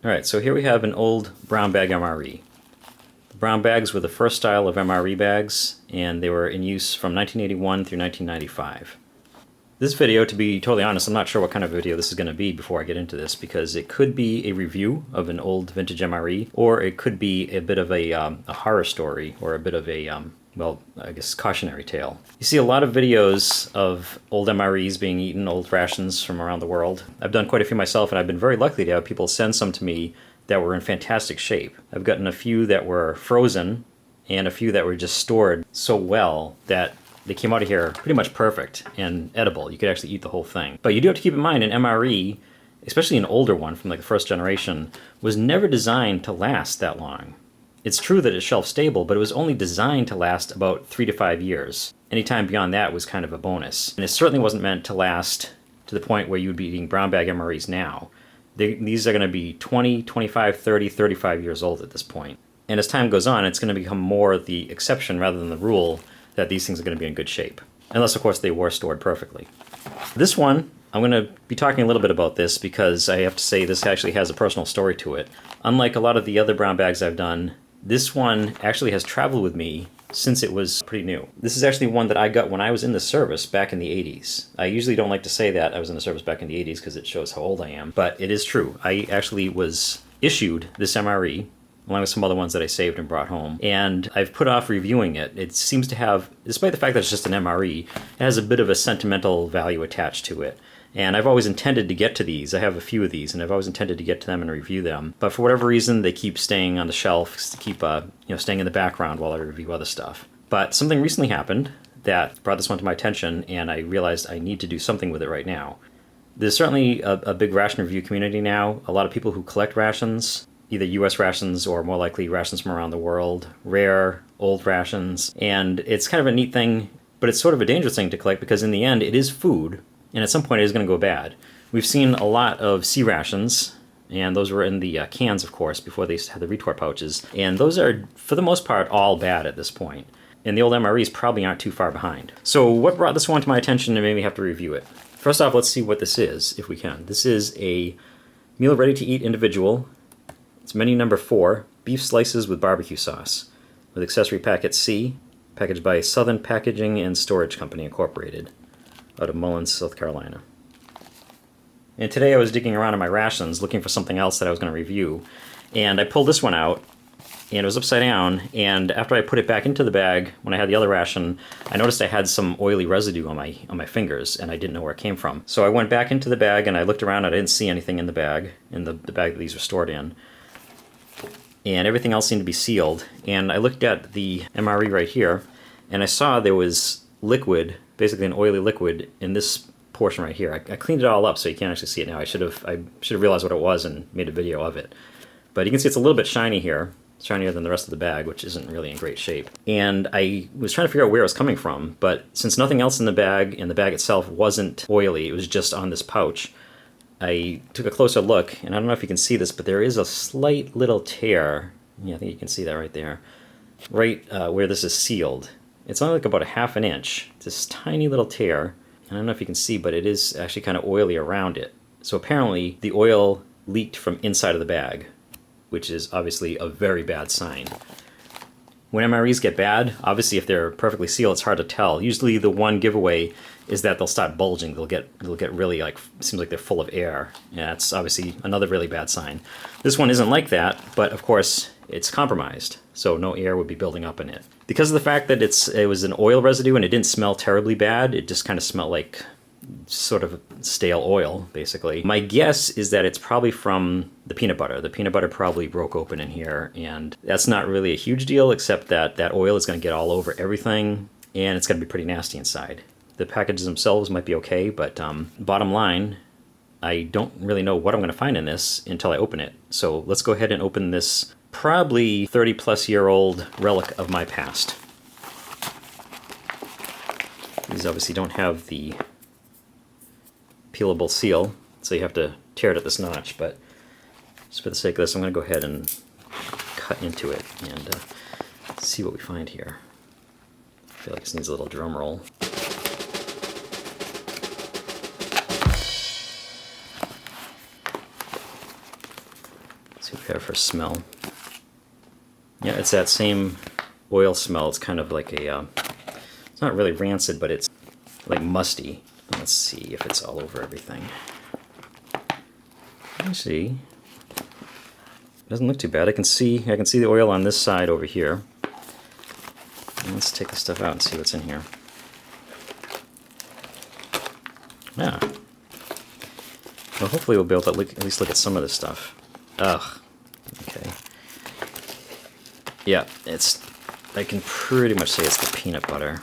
Alright, so here we have an old brown bag MRE. The brown bags were the first style of MRE bags, and they were in use from 1981 through 1995. This video, to be totally honest, I'm not sure what kind of video this is going to be before I get into this, because it could be a review of an old vintage MRE, or it could be a bit of a horror story, or a bit of a, well, I guess cautionary tale. You see a lot of videos of old MREs being eaten, old rations from around the world. I've done quite a few myself, and I've been very lucky to have people send some to me that were in fantastic shape. I've gotten a few that were frozen, and a few that were just stored so well that they came out of here pretty much perfect and edible. You could actually eat the whole thing. But you do have to keep in mind, an MRE, especially an older one from like the first generation, was never designed to last that long. It's true that it's shelf stable, but it was only designed to last about 3 to 5 years. Anytime beyond that was kind of a bonus. And it certainly wasn't meant to last to the point where you would be eating brown bag MREs now. These are going to be 20, 25, 30, 35 years old at this point. And as time goes on, it's going to become more the exception rather than the rule that these things are going to be in good shape. Unless, of course, they were stored perfectly. This one, I'm going to be talking a little bit about this because I have to say this actually has a personal story to it. Unlike a lot of the other brown bags I've done, this one actually has traveled with me since it was pretty new. This is actually one that I got when I was in the service back in the 80s. I usually don't like to say that I was in the service back in the 80s because it shows how old I am, but it is true. I actually was issued this MRE along with some other ones that I saved and brought home. And I've put off reviewing it. It seems to have, despite the fact that it's just an MRE, it has a bit of a sentimental value attached to it. And I've always intended to get to these. I have a few of these, and I've always intended to get to them and review them. But for whatever reason, they keep staying on the shelf, keep staying in the background while I review other stuff. But something recently happened that brought this one to my attention, and I realized I need to do something with it right now. There's certainly a big ration review community now. A lot of people who collect rations, either US rations or more likely rations from around the world, rare, old rations. And it's kind of a neat thing, but it's sort of a dangerous thing to collect because in the end it is food, and at some point it is going to go bad. We've seen a lot of C rations, and those were in the cans, of course, before they had the retort pouches. And those are, for the most part, all bad at this point. And the old MREs probably aren't too far behind. So what brought this one to my attention and made me have to review it? First off, let's see what this is, if we can. This is a meal ready to eat individual. It's menu number 4, beef slices with barbecue sauce, with Accessory Pack C, packaged by Southern Packaging and Storage Company, Incorporated, out of Mullins, South Carolina. And today I was digging around in my rations looking for something else that I was going to review, and I pulled this one out, and it was upside down, and after I put it back into the bag, when I had the other ration, I noticed I had some oily residue on my fingers, and I didn't know where it came from. So I went back into the bag, and I looked around, and I didn't see anything in the bag, the bag that these were stored in. And everything else seemed to be sealed. And I looked at the MRE right here, and I saw there was liquid, basically an oily liquid, in this portion right here. I cleaned it all up so you can't actually see it now. I should have realized what it was and made a video of it. But you can see it's a little bit shiny here, shinier than the rest of the bag, which isn't really in great shape. And I was trying to figure out where it was coming from, but since nothing else in the bag and the bag itself wasn't oily, it was just on this pouch, I took a closer look, and I don't know if you can see this, but there is a slight little tear. Yeah, I think you can see that right there. Right where this is sealed. It's only like about a ½ inch. It's this tiny little tear. I don't know if you can see, but it is actually kind of oily around it. So apparently the oil leaked from inside of the bag, which is obviously a very bad sign. When MREs get bad, obviously if they're perfectly sealed, it's hard to tell. Usually the one giveaway is that they'll start bulging. They'll get really, like, seems like they're full of air. Yeah, that's obviously another really bad sign. This one isn't like that, but of course it's compromised, so no air would be building up in it. Because of the fact that it was an oil residue and it didn't smell terribly bad, it just kind of smelled like sort of stale oil, basically. My guess is that it's probably from the peanut butter. The peanut butter probably broke open in here, and that's not really a huge deal, except that that oil is going to get all over everything, and it's going to be pretty nasty inside. The packages themselves might be okay, but bottom line, I don't really know what I'm going to find in this until I open it. So let's go ahead and open this probably 30-plus-year-old relic of my past. These obviously don't have the peelable seal, so you have to tear it at this notch, but just for the sake of this, I'm going to go ahead and cut into it and see what we find here. I feel like this needs a little drum roll. we have for smell. Yeah, it's that same oil smell. It's kind of like a, it's not really rancid, but it's like musty. Let's see if it's all over everything. Let me see. Doesn't look too bad. I can see the oil on this side over here. And let's take the stuff out and see what's in here. Yeah. Well, hopefully we'll be able to at least look at some of this stuff. Ugh. Okay. Yeah, I can pretty much say it's the peanut butter.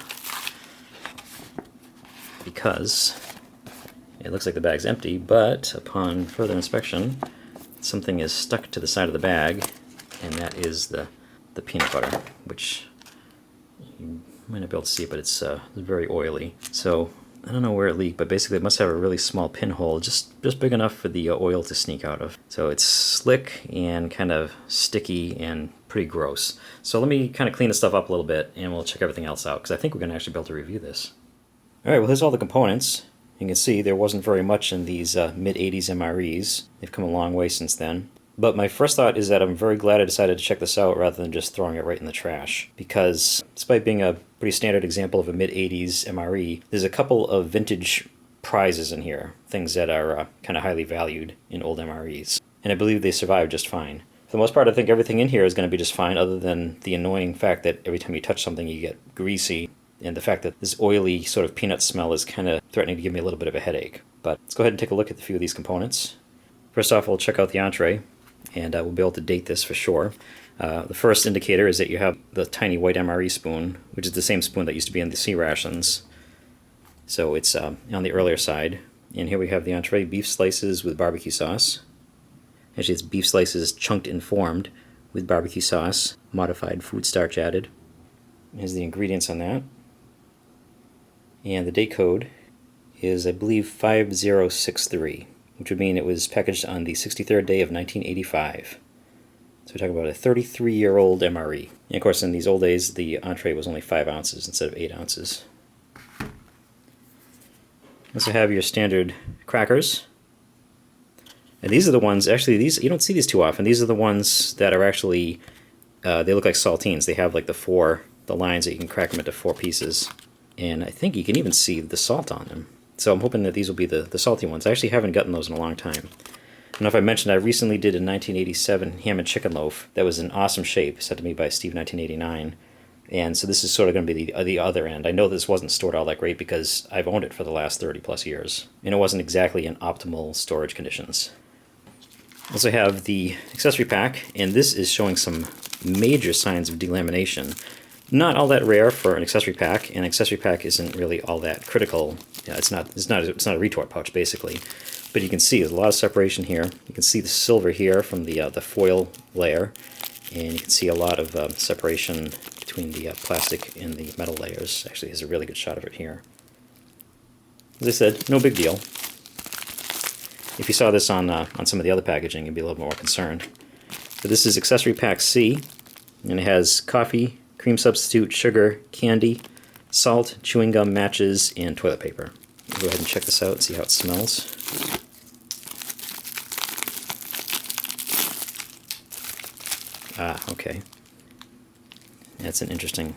Because it looks like the bag's empty, but upon further inspection, something is stuck to the side of the bag, and that is the peanut butter, which you might not be able to see, but it's very oily. So I don't know where it leaked, but basically it must have a really small pinhole, just big enough for the oil to sneak out of. So it's slick and kind of sticky and pretty gross. So let me kind of clean this stuff up a little bit, and we'll check everything else out, because I think we're going to actually be able to review this. Alright, well here's all the components. You can see there wasn't very much in these mid-80s MREs. They've come a long way since then. But my first thought is that I'm very glad I decided to check this out rather than just throwing it right in the trash. Because despite being a pretty standard example of a mid-80s MRE, there's a couple of vintage prizes in here. Things that are kind of highly valued in old MREs. And I believe they survived just fine. For the most part, I think everything in here is going to be just fine, other than the annoying fact that every time you touch something you get greasy. And the fact that this oily sort of peanut smell is kind of threatening to give me a little bit of a headache. But let's go ahead and take a look at a few of these components. First off, we'll check out the entree, and we'll be able to date this for sure. The first indicator is that you have the tiny white MRE spoon, which is the same spoon that used to be in the C rations. So it's on the earlier side. And here we have the entree, beef slices with barbecue sauce. Actually, it's beef slices chunked and formed with barbecue sauce, modified food starch added. Here's the ingredients on that. And the date code is, I believe, 5063, which would mean it was packaged on the 63rd day of 1985. So we're talking about a 33-year-old MRE. And of course, in these old days, the entree was only 5 ounces instead of 8 ounces. You also have your standard crackers. And these are the ones, actually, these you don't see these too often. These are the ones that are actually, they look like saltines. They have like the lines that you can crack them into 4 pieces. And I think you can even see the salt on them. So I'm hoping that these will be the salty ones. I actually haven't gotten those in a long time. I don't know if I mentioned, I recently did a 1987 ham and chicken loaf that was in awesome shape, sent to me by Steve 1989. And so this is sort of going to be the other end. I know this wasn't stored all that great because I've owned it for the last 30 plus years. And it wasn't exactly in optimal storage conditions. Also have the accessory pack, and this is showing some major signs of delamination. Not all that rare for an accessory pack. An accessory pack isn't really all that critical. Yeah, it's not a retort pouch basically, but you can see there's a lot of separation here. You can see the silver here from the foil layer, and you can see a lot of separation between the plastic and the metal layers. Actually, there's a really good shot of it here. As I said, no big deal. If you saw this on some of the other packaging, you'd be a little more concerned. But this is Accessory Pack C, and it has coffee, cream substitute, sugar, candy, salt, chewing gum, matches, and toilet paper. I'll go ahead and check this out and see how it smells. Ah, okay. That's an interesting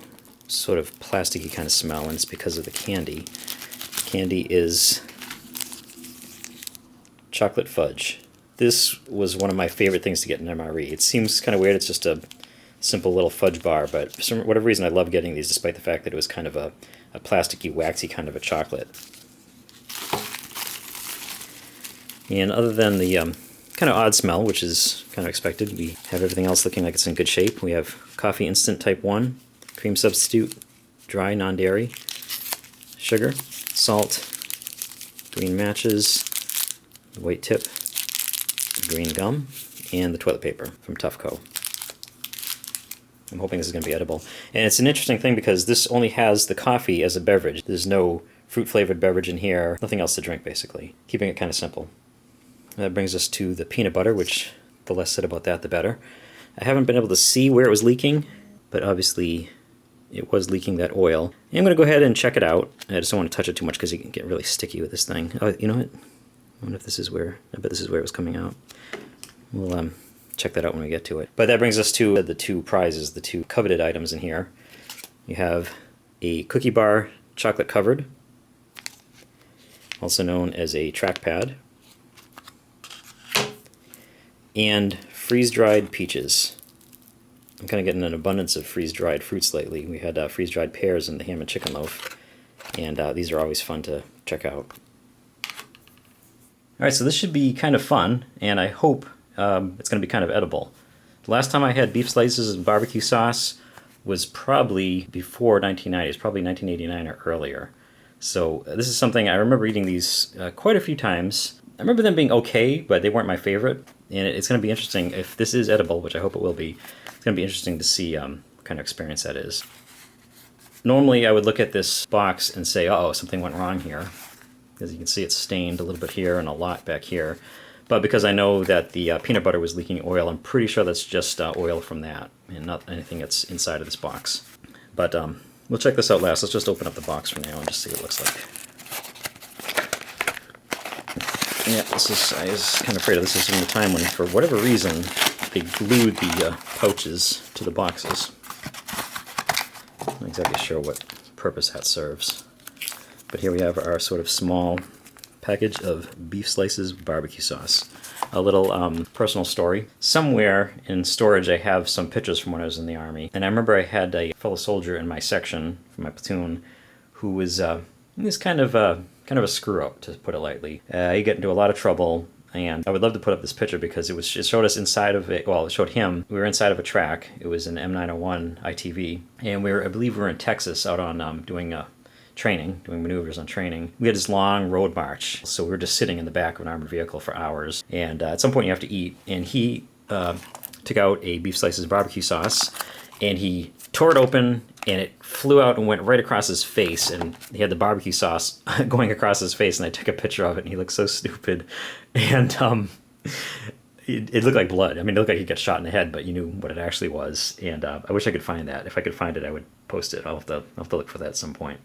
sort of plasticky kind of smell, and it's because of the candy. Candy is chocolate fudge. This was one of my favorite things to get in MRE. It seems kind of weird, it's just a simple little fudge bar, but for whatever reason I love getting these despite the fact that it was kind of a plasticky, waxy kind of a chocolate. And other than the kind of odd smell, which is kind of expected, we have everything else looking like it's in good shape. We have coffee instant type 1, cream substitute, dry, non-dairy, sugar, salt, green matches, white tip, green gum, and the toilet paper from Toughco. I'm hoping this is going to be edible. And it's an interesting thing because this only has the coffee as a beverage. There's no fruit-flavored beverage in here, nothing else to drink, basically. Keeping it kind of simple. That brings us to the peanut butter, which the less said about that, the better. I haven't been able to see where it was leaking, but obviously it was leaking that oil. And I'm going to go ahead and check it out. I just don't want to touch it too much because you can get really sticky with this thing. Oh, you know what? I wonder if this is where, I bet this is where it was coming out. We'll check that out when we get to it. But that brings us to the two prizes, the two coveted items in here. You have a cookie bar chocolate covered, also known as a trackpad, and freeze-dried peaches. I'm kind of getting an abundance of freeze-dried fruits lately. We had freeze-dried pears in the ham and chicken loaf, and these are always fun to check out. Alright, so this should be kind of fun, and I hope it's going to be kind of edible. The last time I had beef slices and barbecue sauce was probably before 1990. It's probably 1989 or earlier. So this is something I remember eating these quite a few times. I remember them being okay, but they weren't my favorite. And it's going to be interesting if this is edible, which I hope it will be. It's going to be interesting to see what kind of experience that is. Normally I would look at this box and say, uh-oh, something went wrong here. As you can see, it's stained a little bit here and a lot back here. But because I know that the peanut butter was leaking oil, I'm pretty sure that's just oil from that and not anything that's inside of this box. But we'll check this out last. Let's just open up the box for now and just see what it looks like. Yeah, I was kind of afraid of this. This is from the time when, for whatever reason, they glued the pouches to the boxes. I'm not exactly sure what purpose that serves. But here we have our sort of small package of beef slices barbecue sauce. A little personal story. Somewhere in storage I have some pictures from when I was in the Army. And I remember I had a fellow soldier in my section, from my platoon, who was kind of a screw-up, to put it lightly. He got into a lot of trouble, and I would love to put up this picture because it showed us inside of it, well, it showed him. We were inside of a track. It was an M901 ITV, and I believe we were in Texas out on doing maneuvers on training. We had this long road march, so we were just sitting in the back of an armored vehicle for hours, and at some point you have to eat, and he took out a beef slices barbecue sauce, and he tore it open, and it flew out and went right across his face, and he had the barbecue sauce going across his face, and I took a picture of it, and he looked so stupid, and it looked like blood. I mean, it looked like he got shot in the head, but you knew what it actually was, and I wish I could find that. If I could find it, I would post it. I'll have to look for that at some point.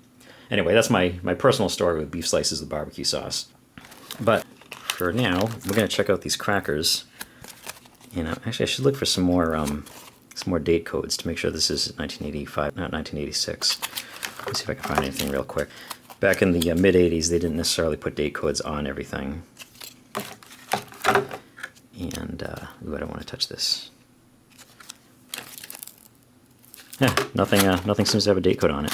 Anyway, that's my personal story with beef slices with barbecue sauce. But for now, we're going to check out these crackers. And actually, I should look for some more date codes to make sure this is 1985, not 1986. Let's see if I can find anything real quick. Back in the mid-'80s, they didn't necessarily put date codes on everything. And, ooh, I don't want to touch this. Yeah, nothing seems to have a date code on it.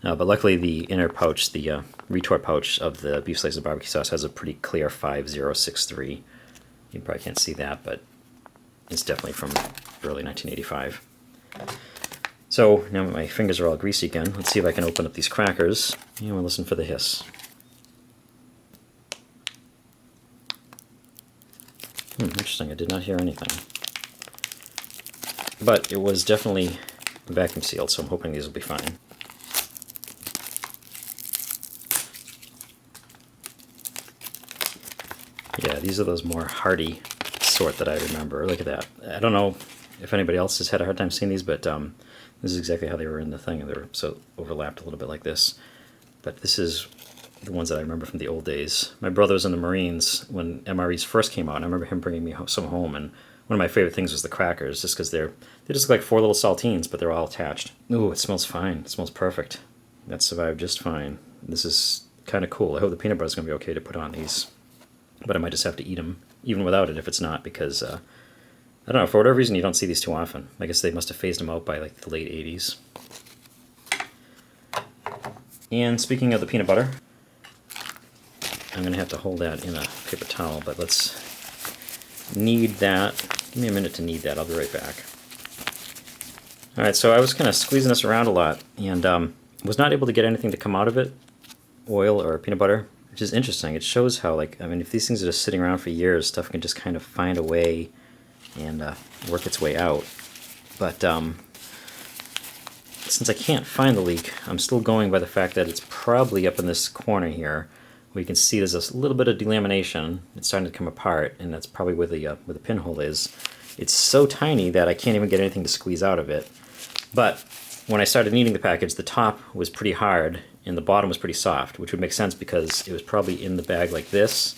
But luckily the inner pouch, the retort pouch of the beef slices barbecue sauce has a pretty clear 5063. You probably can't see that, but it's definitely from early 1985. So now my fingers are all greasy again. Let's see if I can open up these crackers. And we'll listen for the hiss. Interesting, I did not hear anything. But it was definitely vacuum sealed, so I'm hoping these will be fine. Yeah, these are those more hearty sort that I remember. Look at that. I don't know if anybody else has had a hard time seeing these, but this is exactly how they were in the thing. They were so overlapped a little bit like this. But this is the ones that I remember from the old days. My brother was in the Marines when MREs first came out, and I remember him bringing me some home, and one of my favorite things was the crackers, just because they just look like 4 little saltines, but they're all attached. Ooh, it smells fine. It smells perfect. That survived just fine. This is kind of cool. I hope the peanut butter is going to be okay to put on these. But I might just have to eat them, even without it if it's not, because, I don't know, for whatever reason you don't see these too often. I guess they must have phased them out by like the late 80s. And speaking of the peanut butter, I'm going to have to hold that in a paper towel, but let's knead that. Give me a minute to knead that, I'll be right back. Alright, so I was kind of squeezing this around a lot, and was not able to get anything to come out of it, oil or peanut butter. Which is interesting. It shows how, like, I mean, if these things are just sitting around for years, stuff can just kind of find a way and work its way out. But since I can't find the leak, I'm still going by the fact that it's probably up in this corner here, where you can see there's a little bit of delamination. It's starting to come apart, and that's probably where the pinhole is. It's so tiny that I can't even get anything to squeeze out of it. But when I started kneading the package, the top was pretty hard, and the bottom was pretty soft, which would make sense because it was probably in the bag like this,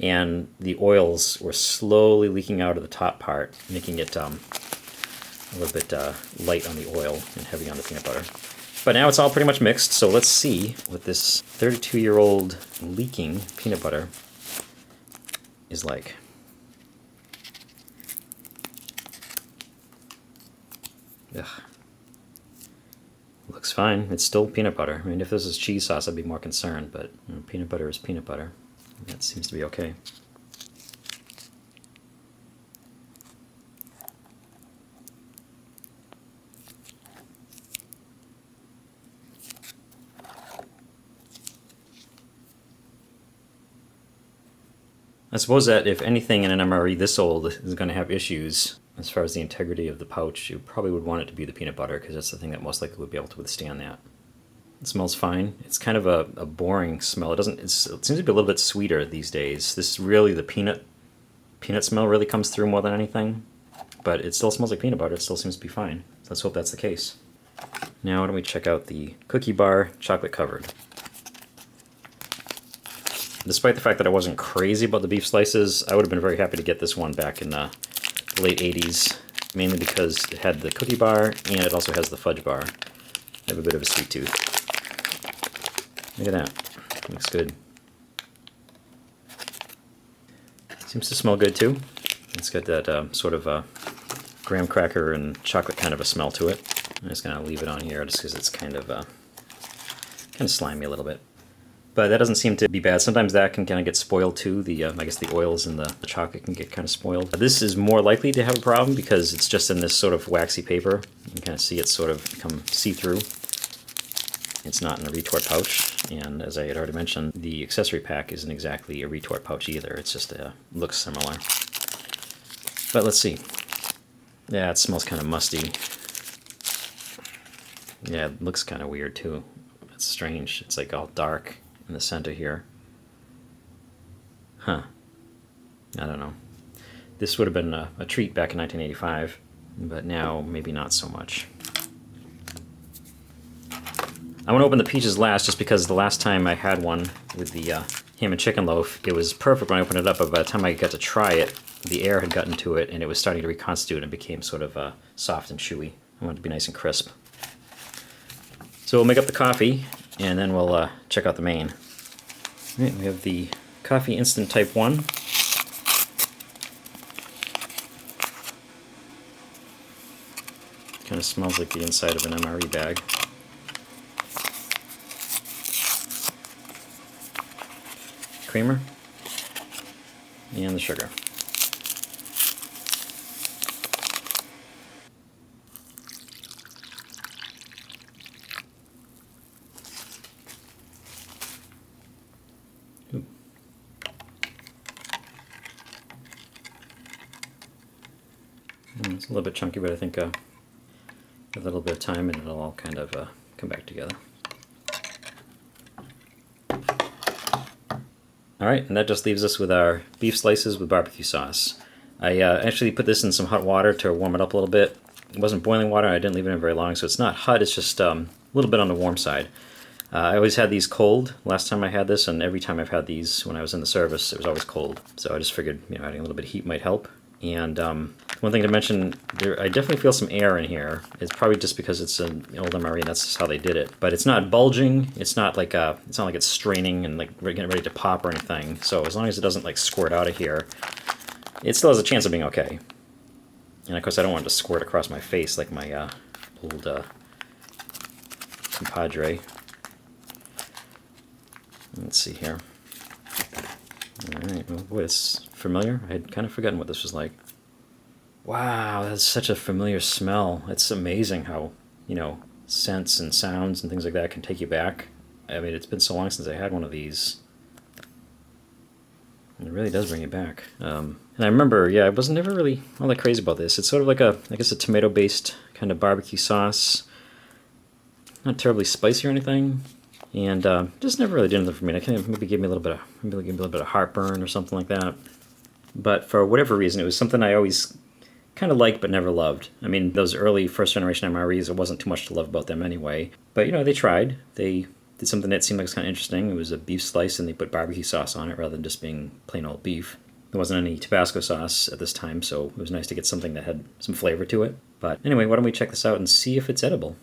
and the oils were slowly leaking out of the top part, making it a little bit light on the oil and heavy on the peanut butter. But now it's all pretty much mixed, so let's see what this 32-year-old leaking peanut butter is like. Ugh. Looks fine. It's still peanut butter. I mean, if this is cheese sauce, I'd be more concerned, but you know, peanut butter is peanut butter. That seems to be okay. I suppose that if anything in an MRE this old is going to have issues as far as the integrity of the pouch, you probably would want it to be the peanut butter, because that's the thing that most likely would be able to withstand that. It smells fine. It's kind of a boring smell. It seems to be a little bit sweeter these days. This is really the peanut smell really comes through more than anything, but it still smells like peanut butter. It still seems to be fine. Let's hope that's the case. Now why don't we check out the cookie bar, chocolate covered. Despite the fact that I wasn't crazy about the beef slices, I would have been very happy to get this one back in the late 80s, mainly because it had the cookie bar and it also has the fudge bar. I have a bit of a sweet tooth. Look at that. Looks good. Seems to smell good too. It's got that sort of graham cracker and chocolate kind of a smell to it. I'm just going to leave it on here just because it's kind of slimy a little bit. But that doesn't seem to be bad. Sometimes that can kind of get spoiled too. I guess the oils in the chocolate can get kind of spoiled. This is more likely to have a problem because it's just in this sort of waxy paper. You can kind of see it sort of become see-through. It's not in a retort pouch. And as I had already mentioned, the accessory pack isn't exactly a retort pouch either. It's just looks similar. But let's see. Yeah, it smells kind of musty. Yeah, it looks kind of weird too. It's strange. It's like all dark in the center here. Huh. I don't know. This would have been a treat back in 1985, but now maybe not so much. I want to open the peaches last just because the last time I had one with the ham and chicken loaf, it was perfect when I opened it up, but by the time I got to try it, the air had gotten to it and it was starting to reconstitute and became sort of soft and chewy. I want it to be nice and crisp. So we'll make up the coffee, and then we'll check out the main. All right, we have the Coffee Instant Type 1. Kind of smells like the inside of an MRE bag. Creamer. And the sugar. It's a little bit chunky, but I think a little bit of time and it'll all kind of come back together. Alright, and that just leaves us with our beef slices with barbecue sauce. I actually put this in some hot water to warm it up a little bit. It wasn't boiling water, I didn't leave it in very long, so it's not hot, it's just a little bit on the warm side. I always had these cold last time I had this, and every time I've had these when I was in the service, it was always cold. So I just figured, adding a little bit of heat might help. And one thing to mention, I definitely feel some air in here. It's probably just because it's an old MRE and that's just how they did it. But it's not bulging. It's not like it's straining and like getting ready to pop or anything. So as long as it doesn't like squirt out of here, it still has a chance of being okay. And of course, I don't want it to squirt across my face like my old compadre. Let's see here. Alright, well, boy, it's familiar. I had kind of forgotten what this was like. Wow, that's such a familiar smell. It's amazing how, scents and sounds and things like that can take you back. I mean, it's been so long since I had one of these. It really does bring you back. And I remember, I was never really all that crazy about this. It's sort of like a tomato-based kind of barbecue sauce. Not terribly spicy or anything. And just never really did anything for me. It kind of maybe gave me a little bit of heartburn or something like that. But for whatever reason, it was something I always kind of liked but never loved. I mean, those early first generation MREs, there wasn't too much to love about them anyway. But they tried. They did something that seemed like it was kind of interesting. It was a beef slice, and they put barbecue sauce on it rather than just being plain old beef. There wasn't any Tabasco sauce at this time, so it was nice to get something that had some flavor to it. But anyway, why don't we check this out and see if it's edible?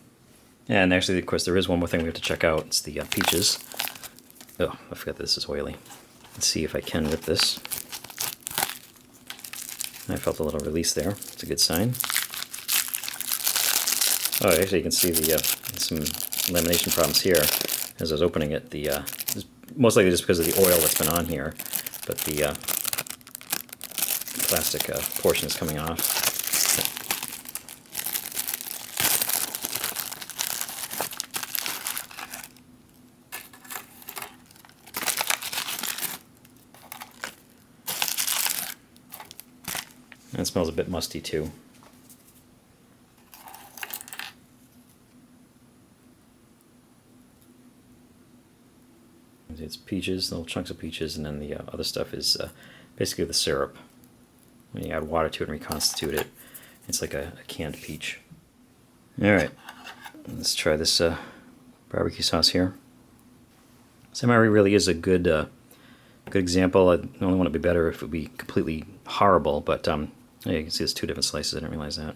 And actually, of course, there is one more thing we have to check out. It's the peaches. Oh, I forgot this is oily. Let's see if I can with this. I felt a little release there. It's a good sign. Oh, actually, you can see the some lamination problems here as I was opening it. Most likely just because of the oil that's been on here, but the plastic portion is coming off. And it smells a bit musty too. It's peaches, little chunks of peaches, and then the other stuff is basically the syrup. When you add water to it and reconstitute it, it's like a canned peach. Alright, let's try this barbecue sauce here. This MRE really is a good example. I only want it to be better if it would be completely horrible, but yeah, you can see there's two different slices. I didn't realize that.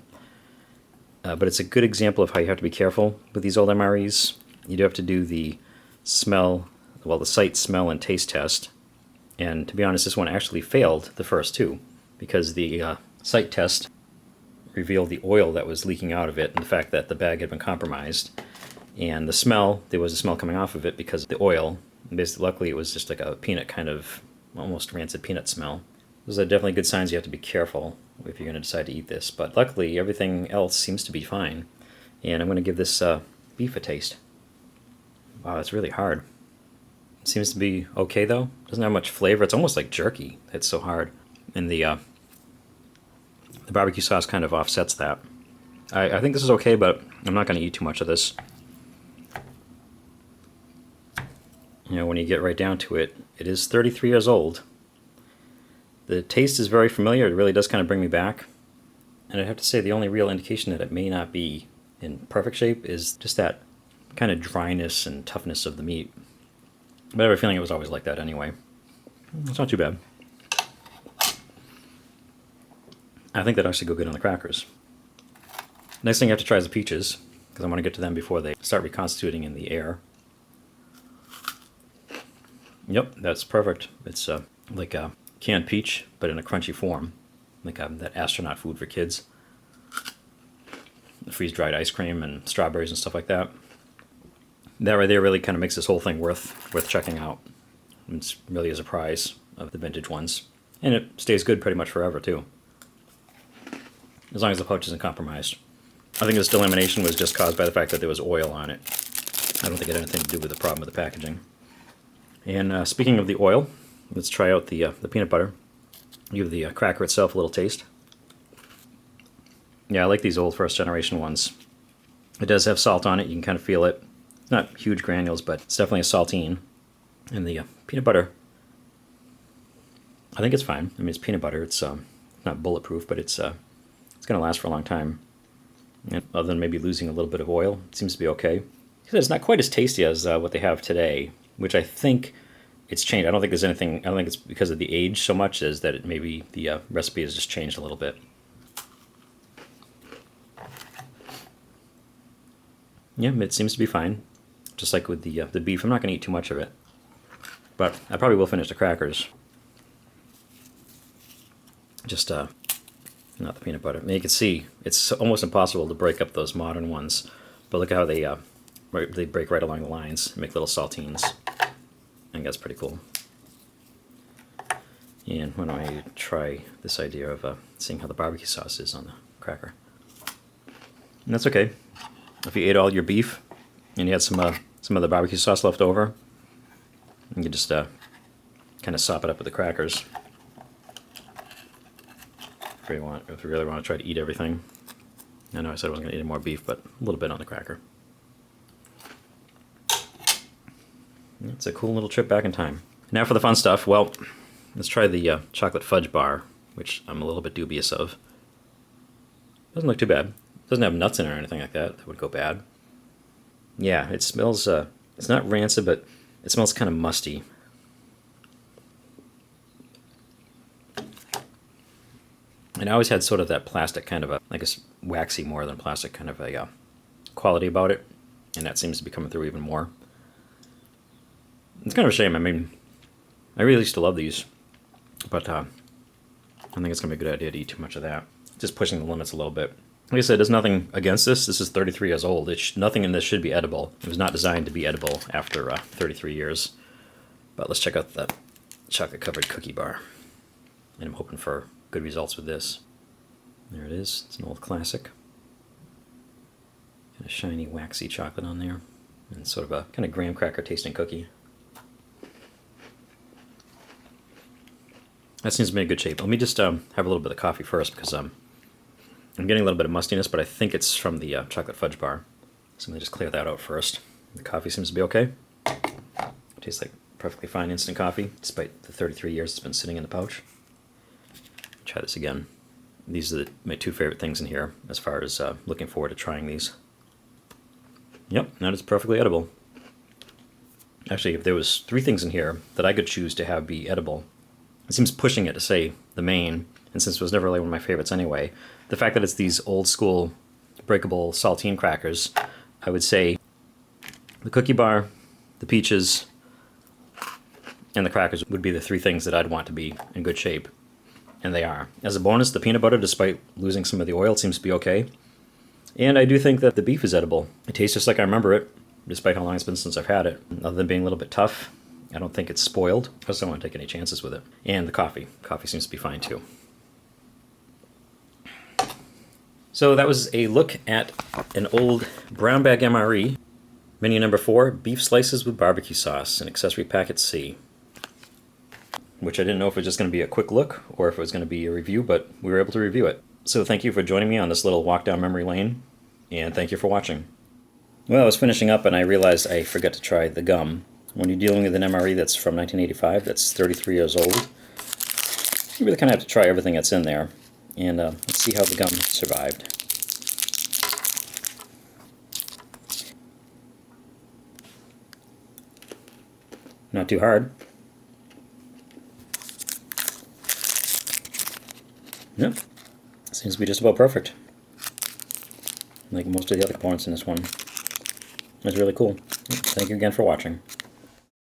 But it's a good example of how you have to be careful with these old MREs. You do have to do the smell, well, the sight, smell, and taste test. And to be honest, this one actually failed the first two, because the sight test revealed the oil that was leaking out of it and the fact that the bag had been compromised. And the smell, there was a smell coming off of it because of the oil. And basically, luckily, it was just like a peanut kind of, almost rancid peanut smell. Those are definitely good signs you have to be careful if you're going to decide to eat this. But luckily, everything else seems to be fine. And I'm going to give this beef a taste. Wow, it's really hard. It seems to be okay, though. Doesn't have much flavor. It's almost like jerky. It's so hard. And the barbecue sauce kind of offsets that. I think this is okay, but I'm not going to eat too much of this. You know, when you get right down to it, it is 33 years old. The taste is very familiar. It really does kind of bring me back. And I have to say, the only real indication that it may not be in perfect shape is just that kind of dryness and toughness of the meat. But I have a feeling it was always like that anyway. It's not too bad. I think that'd actually go good on the crackers. Next thing I have to try is the peaches, because I want to get to them before they start reconstituting in the air. Yep, that's perfect. It's like a canned peach, but in a crunchy form. Like that astronaut food for kids. Freeze-dried ice cream and strawberries and stuff like that. That right there really kind of makes this whole thing worth checking out. It's really is a prize of the vintage ones. And it stays good pretty much forever, too. As long as the pouch isn't compromised. I think this delamination was just caused by the fact that there was oil on it. I don't think it had anything to do with the problem with the packaging. And speaking of the oil, let's try out the peanut butter. Give the cracker itself a little taste. Yeah, I like these old first generation ones. It does have salt on it, you can kind of feel it. It's not huge granules, but it's definitely a saltine. And the peanut butter, I think it's fine. I mean, it's peanut butter. It's not bulletproof, but it's going to last for a long time. And other than maybe losing a little bit of oil, it seems to be okay. It's not quite as tasty as what they have today, which I think it's changed. I don't think there's anything, I don't think it's because of the age so much as that it maybe the recipe has just changed a little bit. Yeah, it seems to be fine. Just like with the beef, I'm not going to eat too much of it. But I probably will finish the crackers. Just, not the peanut butter. I mean, you can see, it's almost impossible to break up those modern ones. But look how they break right along the lines and make little saltines. I think that's pretty cool. And why don't I try this idea of seeing how the barbecue sauce is on the cracker. And that's okay. If you ate all your beef and you had some of the barbecue sauce left over, you can just kind of sop it up with the crackers. If you really want to try to eat everything. I know I said I wasn't going to eat any more beef, but a little bit on the cracker. It's a cool little trip back in time. Now for the fun stuff. Well, let's try the chocolate fudge bar, which I'm a little bit dubious of. Doesn't look too bad. Doesn't have nuts in it or anything like that. That would go bad. Yeah, it smells It's not rancid, but it smells kind of musty. And I always had sort of that plastic kind of a, I guess waxy more than plastic kind of a quality about it. And that seems to be coming through even more. It's kind of a shame. I mean, I really used to love these. But I think it's going to be a good idea to eat too much of that. Just pushing the limits a little bit. Like I said, there's nothing against this. This is 33 years old. Nothing in this should be edible. It was not designed to be edible after 33 years. But let's check out the chocolate-covered cookie bar. And I'm hoping for good results with this. There it is. It's an old classic. Kind of shiny, waxy chocolate on there. And sort of a kind of graham cracker tasting cookie. That seems to be in good shape. Let me just have a little bit of coffee first, because I'm getting a little bit of mustiness, but I think it's from the chocolate fudge bar. So let me just clear that out first. The coffee seems to be okay. Tastes like perfectly fine instant coffee, despite the 33 years it's been sitting in the pouch. Try this again. These are my two favorite things in here, as far as looking forward to trying these. Yep, that is perfectly edible. Actually, if there was 3 things in here that I could choose to have be edible, it seems pushing it to say the main, and since it was never really one of my favorites anyway, the fact that it's these old school breakable saltine crackers, I would say the cookie bar, the peaches, and the crackers would be the 3 things that I'd want to be in good shape, and they are. As a bonus, the peanut butter, despite losing some of the oil, seems to be okay, and I do think that the beef is edible. It tastes just like I remember it, despite how long it's been since I've had it. Other than being a little bit tough, I don't think it's spoiled. I just don't want to take any chances with it. And the coffee. Coffee seems to be fine too. So that was a look at an old brown bag MRE. Menu number 4, beef slices with barbecue sauce, an accessory packet C. Which I didn't know if it was just going to be a quick look or if it was going to be a review, but we were able to review it. So thank you for joining me on this little walk down memory lane, and thank you for watching. Well, I was finishing up and I realized I forgot to try the gum. When you're dealing with an MRE that's from 1985, that's 33 years old, you really kind of have to try everything that's in there. And let's see how the gum survived. Not too hard. Yep, seems to be just about perfect. Like most of the other components in this one. It's really cool. Thank you again for watching.